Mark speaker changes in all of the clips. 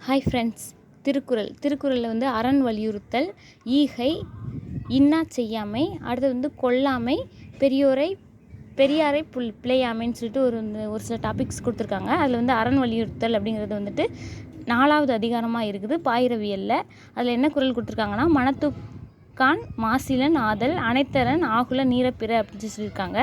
Speaker 1: Hi friends. திருக்குறளில் வந்து அரண் வலியுறுத்தல், ஈகை, இன்னா செய்யாமை, அடுத்தது வந்து கொல்லாமை, பெரியாரை பிழையாமைன்னு சொல்லிட்டு ஒரு சில டாபிக்ஸ் கொடுத்துருக்காங்க. அதில் வந்து அரண் வலியுறுத்தல் அப்படிங்கிறது வந்துட்டு 4வது அதிகாரமாக இருக்குது பாயிரவியலில். அதில் என்ன குறள் கொடுத்துருக்காங்கன்னா, மனத்துக்கான் மாசிலன் ஆதல் அனைத்தரன் ஆகுல நீரப்பிற அப்படின்னு சொல்லியிருக்காங்க.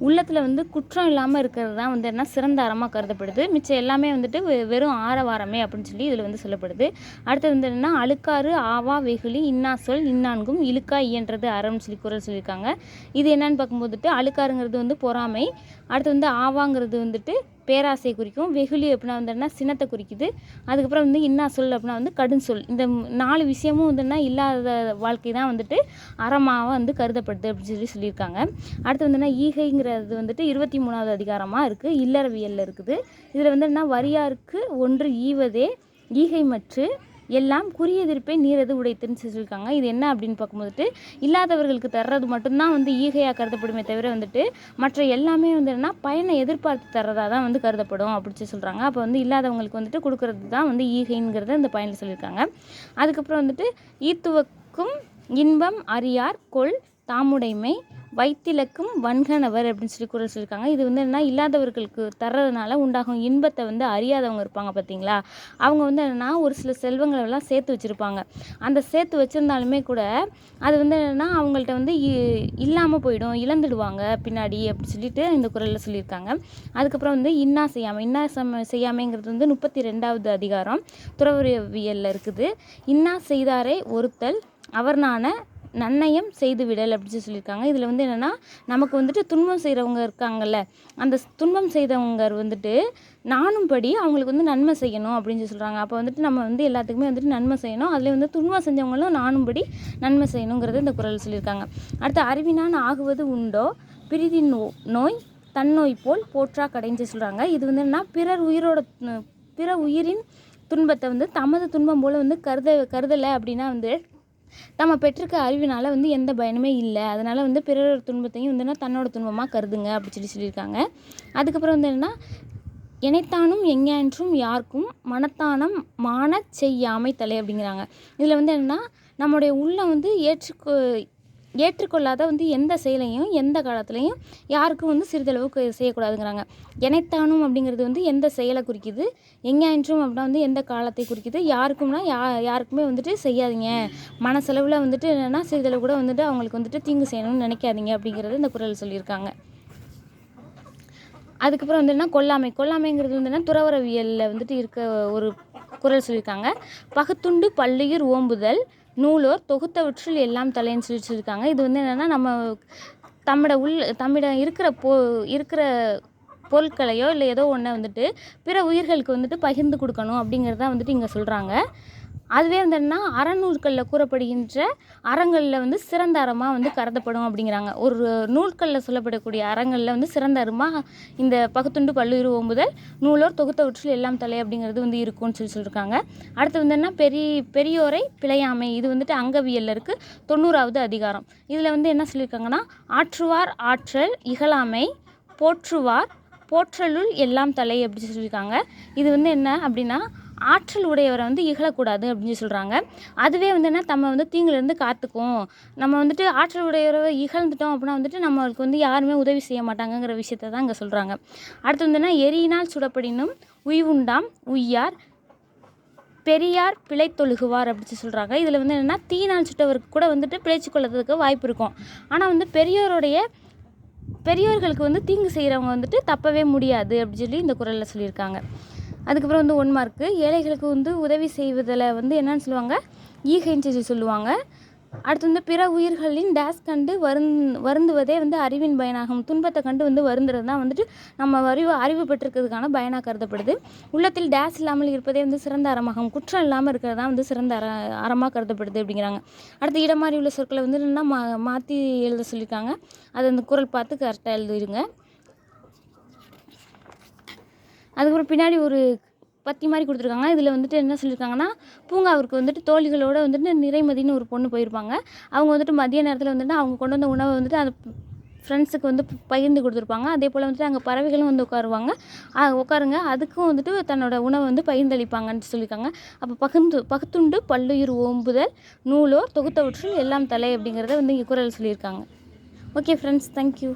Speaker 1: உள்ளத்தில் வந்து குற்றம் இல்லாமல் இருக்கிறது தான் வந்து என்ன சிறந்த அறமாக கருதப்படுது. மிச்சம் எல்லாமே வந்துட்டு வெறும் ஆரவாரமே அப்படின்னு சொல்லி இதில் வந்து சொல்லப்படுது. அடுத்தது வந்து என்னென்னா, அழுக்காறு ஆவா வெகுளி இன்னா சொல் இன்னான்கும் இழுக்கா இயன்றது அறம்னு சொல்லி குறள் சொல்லியிருக்காங்க. இது என்னன்னு பார்க்கும்போதுட்டு அழுக்காருங்கிறது வந்து பொறாமை, அடுத்து வந்து ஆவாங்கிறது வந்துட்டு பேராசையை குறிக்கும், வெகுளி அப்படின்னா வந்துன்னா சினத்தை குறிக்குது, அதுக்கப்புறம் வந்து இன்னா சொல் அப்படின்னா வந்து கடும் சொல். இந்த 4 விஷயமும் வந்துன்னா இல்லாத வாழ்க்கை தான் வந்துட்டு அறமாக வந்து கருதப்படுது அப்படின்னு சொல்லியிருக்காங்க. அடுத்து வந்துன்னா ஈகைங்கிறது வந்துட்டு 23வது அதிகாரமாக இருக்குது, இல்லறவியலில் இருக்குது. இதில் வந்து என்ன, வரியாருக்கு ஒன்று ஈவதே ஈகை மற்று எல்லாம் குறியெதிர்ப்பை நீரது உடைத்துன்னு சொல்லியிருக்காங்க. இது என்ன அப்படின்னு பார்க்கும்போதுட்டு, இல்லாதவர்களுக்கு தர்றது மட்டும்தான் வந்து ஈகையாக கருதப்படுமே தவிர வந்துட்டு மற்ற எல்லாமே வந்து என்ன பயனை எதிர்பார்த்து தர்றதா தான் வந்து கருதப்படும் அப்படின்னு சொல்கிறாங்க. அப்போ வந்து இல்லாதவங்களுக்கு வந்துட்டு கொடுக்கறது தான் வந்து ஈகைங்கிறத இந்த பயனில் சொல்லியிருக்காங்க. அதுக்கப்புறம் வந்துட்டு ஈத்துவக்கும் இன்பம் அறியார் கொள் தாமுடைமை வைத்திலக்கும் வன்கணவர் அப்படின்னு சொல்லி குறள் சொல்லியிருக்காங்க. இது வந்து என்ன, இல்லாதவர்களுக்கு தர்றதுனால உண்டாகும் இன்பத்தை வந்து அறியாதவங்க இருப்பாங்க பார்த்தீங்களா, அவங்க வந்து என்னென்னா ஒரு சில செல்வங்களை எல்லாம் சேர்த்து வச்சுருப்பாங்க. அந்த சேர்த்து வச்சுருந்தாலுமே கூட அது வந்து என்னென்னா அவங்கள்ட்ட வந்து இல்லாமல் போயிடும், இழந்துடுவாங்க பின்னாடி அப்படி சொல்லிட்டு இந்த குறளில் சொல்லியிருக்காங்க. அதுக்கப்புறம் வந்து இன்னா செய்யாமைங்கிறது வந்து 32வது அதிகாரம் துறவரவியலில் இருக்குது. இன்னா செய்தாரை ஒருத்தல் அவர்னான நன்னயம் செய்து விடல் அப்படின்னு சொல்லியிருக்காங்க. இதில் வந்து என்னென்னா, நமக்கு வந்துட்டு துன்பம் செய்கிறவங்க இருக்காங்கல்ல, அந்த துன்பம் செய்தவங்க வந்துட்டு நானும் படி அவங்களுக்கு வந்து நன்மை செய்யணும் அப்படின்னு சொல்கிறாங்க. அப்போ வந்துட்டு நம்ம வந்து எல்லாத்துக்குமே வந்துட்டு நன்மை செய்யணும், அதில் வந்து துன்பம் செஞ்சவங்களும் நானும் படி நன்மை செய்யணுங்கிறது இந்த குறள் சொல்லியிருக்காங்க. அடுத்து அறிவினான் ஆகுவது உண்டோ பிரிதி நோய் தன்னோய் போல் போற்றா கடைஞ்சு சொல்கிறாங்க. இது வந்து என்னன்னா, பிற உயிரின் துன்பத்தை வந்து தமது துன்பம் போல் வந்து கருதலை அப்படின்னா வந்து நம்ம பெற்றிருக்க அறிவினால் வந்து எந்த பயனுமே இல்லை, அதனால் வந்து பிறர் துன்பத்தையும் வந்து தன்னோட துன்பமாக கருதுங்க அப்படி சொல்லியிருக்காங்க. அதுக்கப்புறம் வந்து என்னென்னா, இணைத்தானும் எங்கேன்றும் யாருக்கும் மனத்தானம் மான செய்யாமை தலை அப்படிங்கிறாங்க. இதில் வந்து என்னென்னா, நம்முடைய உள்ளம் வந்து ஏற்றுக்கொள்ளாத வந்து எந்த செயலையும் எந்த காலத்துலையும் யாருக்கும் வந்து சிறிதளவுக்கு செய்யக்கூடாதுங்கிறாங்க. இணைத்தானும் அப்படிங்கிறது வந்து எந்த செயலை குறிக்குது, எங்கேன்றும் அப்படின்னா வந்து எந்த காலத்தை குறிக்குது, யாருக்கும்னா யாருக்குமே வந்துட்டு செய்யாதீங்க, மனசெலவில் வந்துட்டு என்னென்னா சிறிதளவு கூட வந்துட்டு அவங்களுக்கு வந்துட்டு தீங்கு செய்யணும்னு நினைக்காதீங்க அப்படிங்கிறது இந்த குறள் சொல்லியிருக்காங்க. அதுக்கப்புறம் வந்து என்ன, கொல்லாமைங்கிறது வந்து என்ன, துறவரவியலில் வந்துட்டு இருக்க ஒரு குறள் சொல்லியிருக்காங்க. பகுத்துண்டு பல்லுயிர் ஓம்புதல் நூலோர் தொகுத்தவற்றில் எல்லாம் தலைன்னு சொல்லியிருக்காங்க. இது வந்து என்னென்னா, நம்ம தம்மிடம் இருக்கிற பொருட்களையோ இல்லை ஏதோ ஒன்றை வந்துட்டு பிற உயிர்களுக்கு வந்துட்டு பகிர்ந்து கொடுக்கணும் அப்படிங்கிறத வந்துட்டு இங்கே சொல்கிறாங்க. அதுவே வந்து என்ன, அறநூல்களில் கூறப்படுகின்ற அறங்களில் வந்து சிறந்த அறமாக வந்து கருதப்படும் அப்படிங்கிறாங்க. ஒரு நூல்களில் சொல்லப்படக்கூடிய அறங்களில் வந்து சிறந்த அறமாக இந்த பகுத்துண்டு பல்லுயிர் ஓம்புதல் நூலோர் தொகுத்தவற்றில் எல்லாம் தலை அப்படிங்கிறது வந்து இருக்கும்னு சொல்லியிருக்காங்க. அடுத்து வந்து என்ன, பெரியோரை பிழையாமை, இது வந்துட்டு அங்கவியலில் இருக்குது, 90வது அதிகாரம். இதில் வந்து என்ன சொல்லியிருக்காங்கன்னா, ஆற்றுவார் ஆற்றல் இகழாமை போற்றுவார் போற்றலுள் எல்லாம் தலை அப்படின்னு சொல்லியிருக்காங்க. இது வந்து என்ன அப்படின்னா, ஆற்றல் உடையவரை வந்து இகழக்கூடாது அப்படின்னு சொல்கிறாங்க. அதுவே வந்து என்ன, நம்ம வந்து தீங்குலேருந்து காத்துக்கும், நம்ம வந்துட்டு ஆற்றல் உடையவரை இகழ்ந்துட்டோம் அப்படின்னா வந்துட்டு நம்மளுக்கு வந்து யாருமே உதவி செய்ய மாட்டாங்கங்கிற விஷயத்தை தான் இங்கே சொல்கிறாங்க. அடுத்து வந்து என்ன, எரியினால் சுடப்படினும் உய்வுண்டாம் உய்யார் பெரியார் பிழைத்தொழுகுவார் அப்படின்னு சொல்கிறாங்க. இதில் வந்து என்னென்னா, தீயினால் சுட்டவருக்கு கூட வந்துட்டு பிழைச்சி கொள்றதுக்கு வாய்ப்பு இருக்கும், ஆனால் வந்து பெரியோர்களுக்கு வந்து தீங்கு செய்கிறவங்க வந்துட்டு தப்பவே முடியாது அப்படின்னு சொல்லி இந்த குறளில் சொல்லியிருக்காங்க. அதுக்கப்புறம் வந்து 1 மார்க்கு, ஏழைகளுக்கு வந்து உதவி செய்வதில் வந்து என்னன்னு சொல்லுவாங்க, ஈகைன்னு சொல்லுவாங்க. அடுத்து வந்து பிற உயிர்களின் டேஸ் கண்டு வருந்துவதே வந்து அறிவின் பயனாகும், துன்பத்தை கண்டு வந்து வருந்துறது தான் வந்துட்டு நம்ம அறிவு பெற்றிருக்கிறதுக்கான பயனாக கருதப்படுது. உள்ளத்தில் டேஸ் இல்லாமல் இருப்பதே வந்து சிறந்த அறமாகும், குற்றம் இல்லாமல் இருக்கிறது தான் வந்து சிறந்த அறமாக கருதப்படுது அப்படிங்கிறாங்க. அடுத்து இடமாறி உள்ள சொற்களை வந்து என்னென்னா மாற்றி எழுத சொல்லியிருக்காங்க. அது அந்த குறள் பார்த்து கரெக்டாக எழுதிருங்க. அதுக்கப்புறம் பின்னாடி ஒரு பத்தி மாதிரி கொடுத்துருக்காங்க. இதில் வந்துட்டு என்ன சொல்லியிருக்காங்கன்னா, பூங்காவிற்கு வந்துட்டு தோழிகளோடு வந்துட்டு நிறைமதின்னு ஒரு பொண்ணு போயிருப்பாங்க. அவங்க வந்துட்டு மதிய நேரத்தில் வந்துட்டு அவங்க கொண்டு வந்த உணவை வந்துட்டு அதை ஃப்ரெண்ட்ஸுக்கு வந்து பகிர்ந்து கொடுத்துருப்பாங்க. அதே போல் வந்துட்டு அங்கே பறவைகளும் வந்து உட்காருங்க, அதுக்கும் வந்துட்டு தன்னோட உணவை வந்து பகிர்ந்தளிப்பாங்கன்னு சொல்லியிருக்காங்க. அப்போ பகுத்துண்டு பல்லுயிர் ஓம்புதல் நூலோர் தொகுத்தவற்றுள் எல்லாம் தலை அப்படிங்கிறத வந்து இங்கே குறள் சொல்லியிருக்காங்க. Okay friends, thank you.